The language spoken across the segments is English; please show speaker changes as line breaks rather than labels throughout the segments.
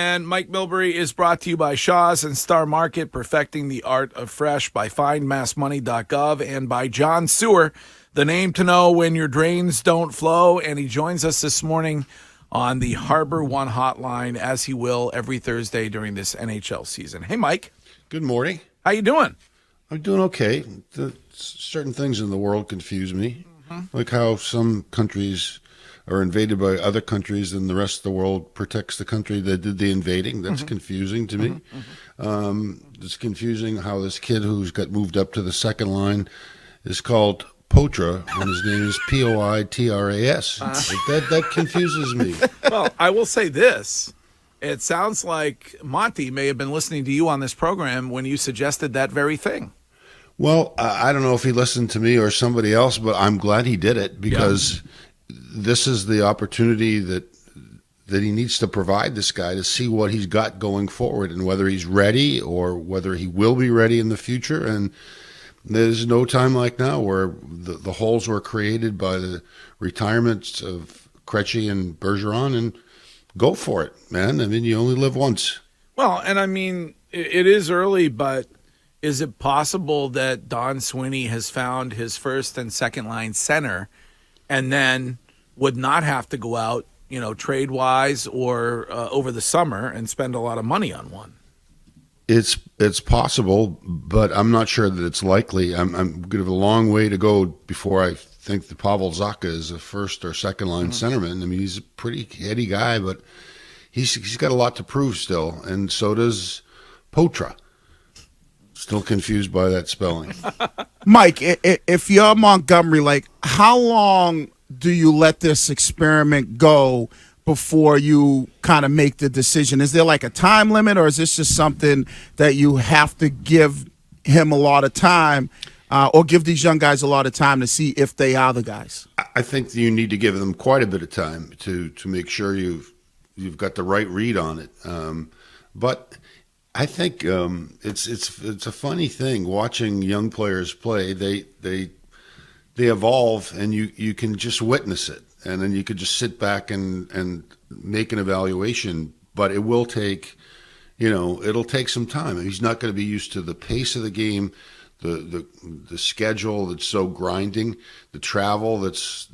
And Mike Milbury is brought to you by Shaw's and Star Market, perfecting the art of fresh, by findmassmoney.gov, and by John Sewer, the name to know when your drains don't flow. And he joins us this morning on the Harbor One hotline, as he will every Thursday during this NHL season. Hey, Mike.
Good morning.
How you doing?
I'm doing okay. Certain things in the world confuse me, like how some countries are invaded by other countries and the rest of the world protects the country that did the invading. That's confusing to me. It's confusing how this kid who's got moved up to the second line is called Poitras when his name is Poitras. That confuses me.
Well, I will say this. It sounds like Monty may have been listening to you on this program when you suggested that very thing.
Well, I don't know if he listened to me or somebody else, but I'm glad he did it because this is the opportunity that he needs to provide this guy to see what he's got going forward and whether he's ready or whether he will be ready in the future. And there's no time like now where the holes were created by the retirements of Krejci and Bergeron, and go for it, man. I mean, you only live once.
Well, and I mean, it is early, but is it possible that Don Sweeney has found his first and second line center and then would not have to go out, trade-wise or over the summer and spend a lot of money on one?
It's possible, but I'm not sure that it's likely. I'm going to have a long way to go before I think that Pavel Zacha is a first or second line centerman. I mean, he's a pretty heady guy, but he's got a lot to prove still, and so does Poitras. Still confused by that spelling.
Mike, if you're Montgomery, how long do you let this experiment go before you kind of make the decision? Is there a time limit, or is this just something that you have to give him a lot of time or give these young guys a lot of time to see if they are the guys?
I think you need to give them quite a bit of time to make sure you've got the right read on it. But I think it's a funny thing watching young players play. They evolve, and you can just witness it, and then you could just sit back and make an evaluation. But it will take, it'll take some time. He's not going to be used to the pace of the game, the schedule that's so grinding, the travel that's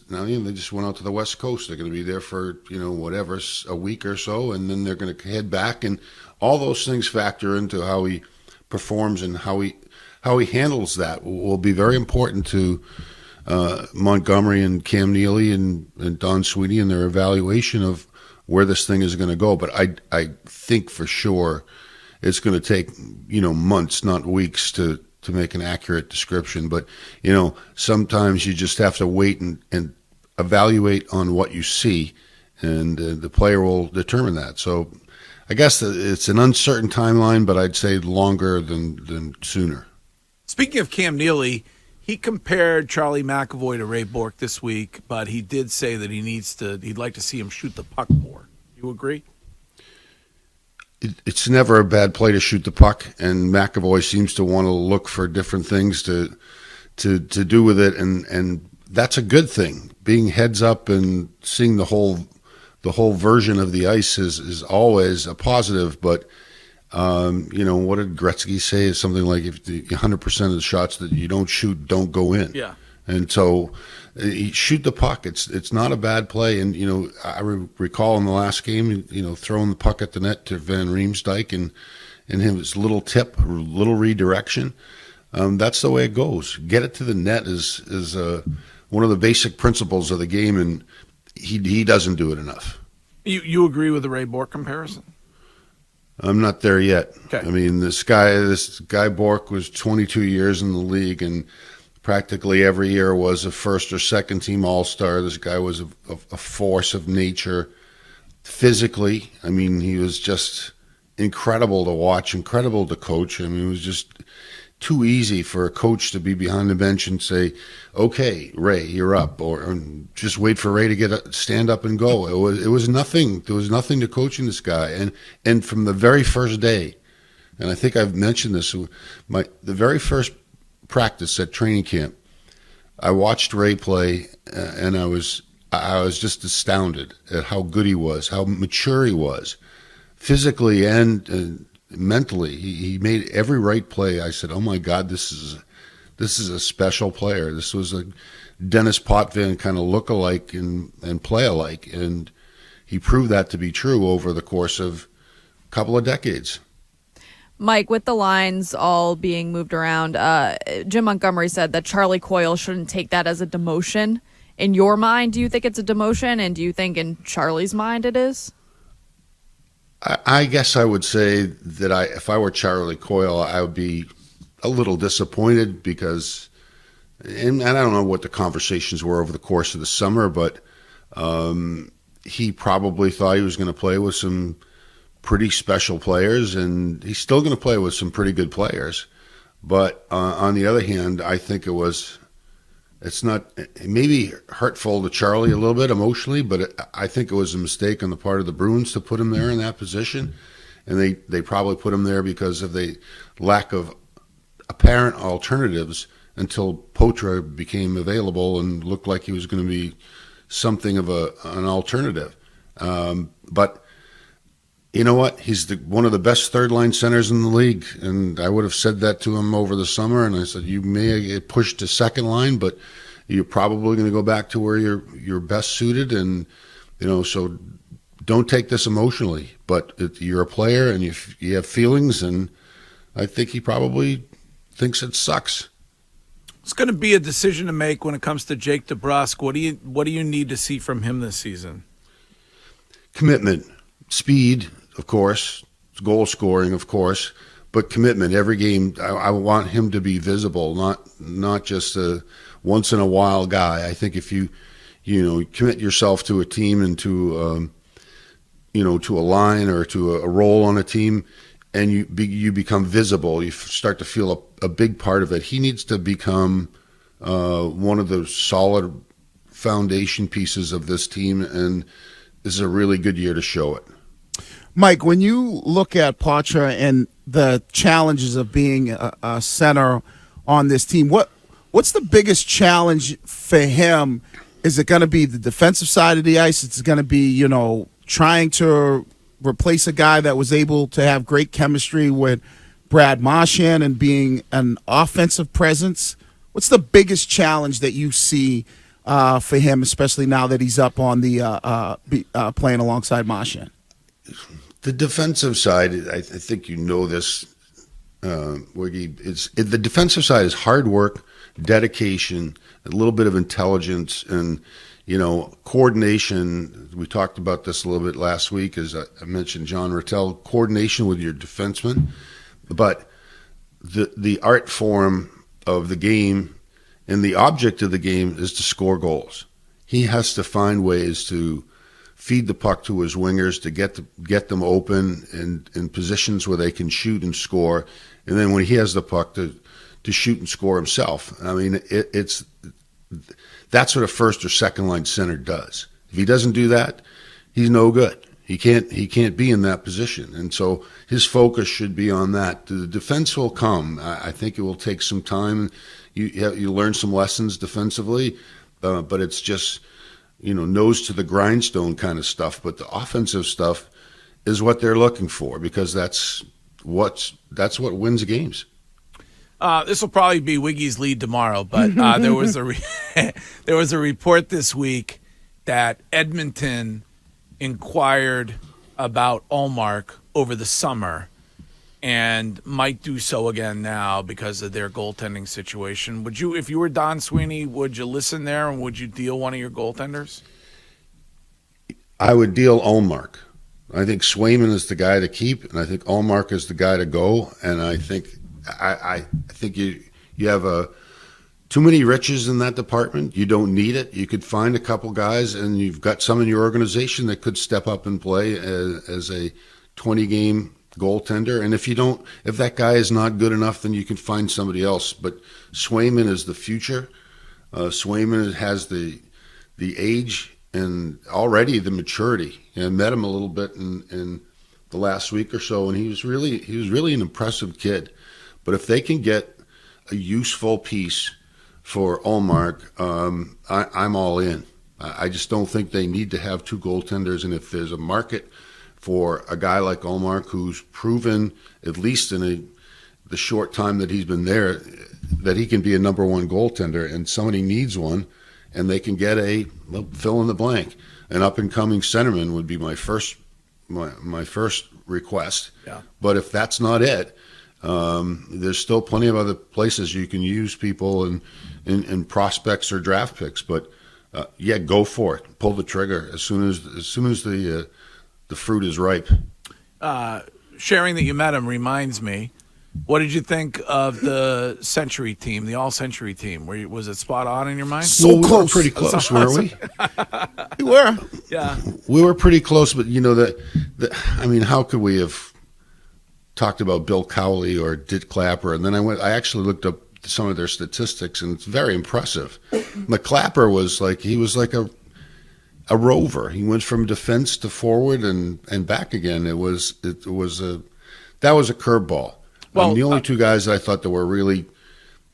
now. They just went out to the West Coast. They're going to be there for whatever, a week or so, and then they're going to head back, and all those things factor into how he performs and how he handles that will be very important to Montgomery and Cam Neely and Don Sweeney and their evaluation of where this thing is going to go. But I think for sure it's going to take months, not weeks, to make an accurate description. But sometimes you just have to wait and evaluate on what you see, and the player will determine that. So I guess it's an uncertain timeline, but I'd say longer than sooner.
Speaking of Cam Neely, he compared Charlie McAvoy to Ray Bourque this week, but he did say that he'd like to see him shoot the puck more. You agree?
It's never a bad play to shoot the puck, and McAvoy seems to want to look for different things to do with it, and that's a good thing. Being heads up and seeing the whole version of the ice is always a positive, but what did Gretzky say? It's something like if 100% of the shots that you don't shoot don't go in.
Yeah.
And so shoot the puck. It's not a bad play. And, I recall in the last game, throwing the puck at the net to Van Riemsdyk and his little tip, little redirection. That's the way it goes. Get it to the net is one of the basic principles of the game, and he doesn't do it enough.
You agree with the Ray Bourque comparison?
I'm not there yet.
Okay.
I mean, this guy Bourque was 22 years in the league, and practically every year was a first or second team All-Star. This guy was a force of nature. Physically, I mean, he was just incredible to watch, incredible to coach. I mean, it was just too easy for a coach to be behind the bench and say, "Okay, Ray, you're up," or just wait for Ray to stand up and go. It was nothing. There was nothing to coaching this guy, and from the very first day, and I think I've mentioned this, the very first practice at training camp, I watched Ray play, and I was just astounded at how good he was, how mature he was. physically and mentally. He made every right play. I said, "Oh my God, this is a special player. This was a Dennis Potvin kind of look-alike and play-alike." And he proved that to be true over the course of a couple of decades.
Mike, with the lines all being moved around, Jim Montgomery said that Charlie Coyle shouldn't take that as a demotion. In your mind, do you think it's a demotion? And do you think in Charlie's mind it is?
I guess I would say that if I were Charlie Coyle, I would be a little disappointed because, and I don't know what the conversations were over the course of the summer, but he probably thought he was going to play with some pretty special players, and he's still going to play with some pretty good players. But on the other hand, I think it's not, it may be hurtful to Charlie a little bit emotionally, but I think it was a mistake on the part of the Bruins to put him there in that position. And they probably put him there because of the lack of apparent alternatives until Poitras became available and looked like he was going to be something of an alternative. But you know what? He's one of the best third-line centers in the league, and I would have said that to him over the summer, and I said, you may get pushed to second line, but you're probably going to go back to where you're best suited, and so don't take this emotionally. But you're a player, and you have feelings, and I think he probably thinks it sucks.
It's going to be a decision to make when it comes to Jake DeBrus. What do you need to see from him this season?
Commitment, speed, of course, goal scoring, of course, but commitment. Every game, I want him to be visible, not just a once in a while guy. I think if you commit yourself to a team and to to a line or to a role on a team, and you become visible, you start to feel a big part of it. He needs to become one of the solid foundation pieces of this team, and this is a really good year to show it.
Mike, when you look at Poitras and the challenges of being a center on this team, what's the biggest challenge for him? Is it going to be the defensive side of the ice? It's going to be, trying to replace a guy that was able to have great chemistry with Brad Marchand and being an offensive presence? What's the biggest challenge that you see for him, especially now that he's up on the playing alongside Marchand?
The defensive side, I think this, Wiggy. The defensive side is hard work, dedication, a little bit of intelligence, and coordination. We talked about this a little bit last week, as I mentioned John Rattel, coordination with your defensemen. But the art form of the game and the object of the game is to score goals. He has to find ways to feed the puck to his wingers to get them open and in positions where they can shoot and score, and then when he has the puck to shoot and score himself. I mean, that's what a first or second line center does. If he doesn't do that, he's no good. He can't be in that position, and so his focus should be on that. The defense will come. I think it will take some time. You learn some lessons defensively, but it's just nose to the grindstone kind of stuff. But the offensive stuff is what they're looking for, because that's what wins games.
This will probably be Wiggy's lead tomorrow, but there was a report this week that Edmonton inquired about Ullmark over the summer and might do so again now because of their goaltending situation. Would you, if you were Don Sweeney, would you listen there and would you deal one of your goaltenders?
I would deal Ullmark. I think Swayman is the guy to keep, and I think Ullmark is the guy to go. And I think you have too many riches in that department. You don't need it. You could find a couple guys, and you've got some in your organization that could step up and play as a 20-game goaltender. And if that guy is not good enough, then you can find somebody else. But Swayman is the future. Swayman has the age and already the maturity. I met him a little bit in the last week or so, and he was really an impressive kid. But if they can get a useful piece for Ullmark, I'm all in. I just don't think they need to have two goaltenders, and if there's a market for a guy like Ullmark, who's proven, at least in the short time that he's been there, that he can be a number one goaltender, and somebody needs one, and they can get a fill in the blank. An up and coming centerman would be my first request.
Yeah.
But if that's not it, there's still plenty of other places you can use people in prospects or draft picks. But yeah, go for it. Pull the trigger as soon as the fruit is ripe.
Sharing that you met him reminds me. What did you think of the Century team, the All-Century team? Was it spot on in your mind?
So
we
close.
were pretty close, weren't we?
We were.
Yeah.
We were pretty close, but I mean, how could we have talked about Bill Cowley or Dit Clapper? And then I actually looked up some of their statistics, and it's very impressive. McClapper was like a rover. He went from defense to forward and back again. That was a curveball.
Well,
the only two guys that I thought that were really,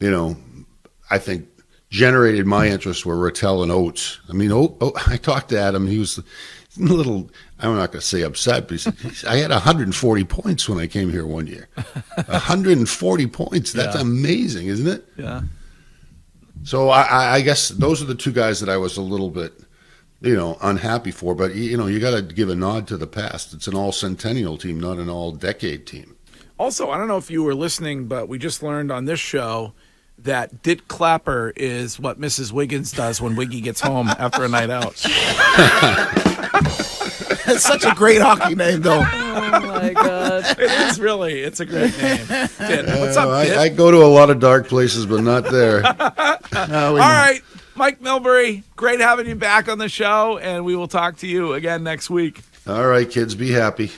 I think generated my interest were Rattel and Oates. I mean, I talked to Adam. He was a little, I'm not going to say upset, but he said, I had 140 points when I came here one year. 140 points. That's amazing, isn't it?
Yeah.
So I guess those are the two guys that I was a little bit, unhappy for. But, you got to give a nod to the past. It's an all-centennial team, not an all-decade team.
Also, I don't know if you were listening, but we just learned on this show that Dit Clapper is what Mrs. Wiggins does when Wiggy gets home after a night out.
It's such a great hockey name, though.
Oh my God.
It is really. It's a great name. Dit. What's up, Dit?
I go to a lot of dark places, but not there.
All right, Mike Milbury, great having you back on the show, and we will talk to you again next week.
All right, kids, be happy.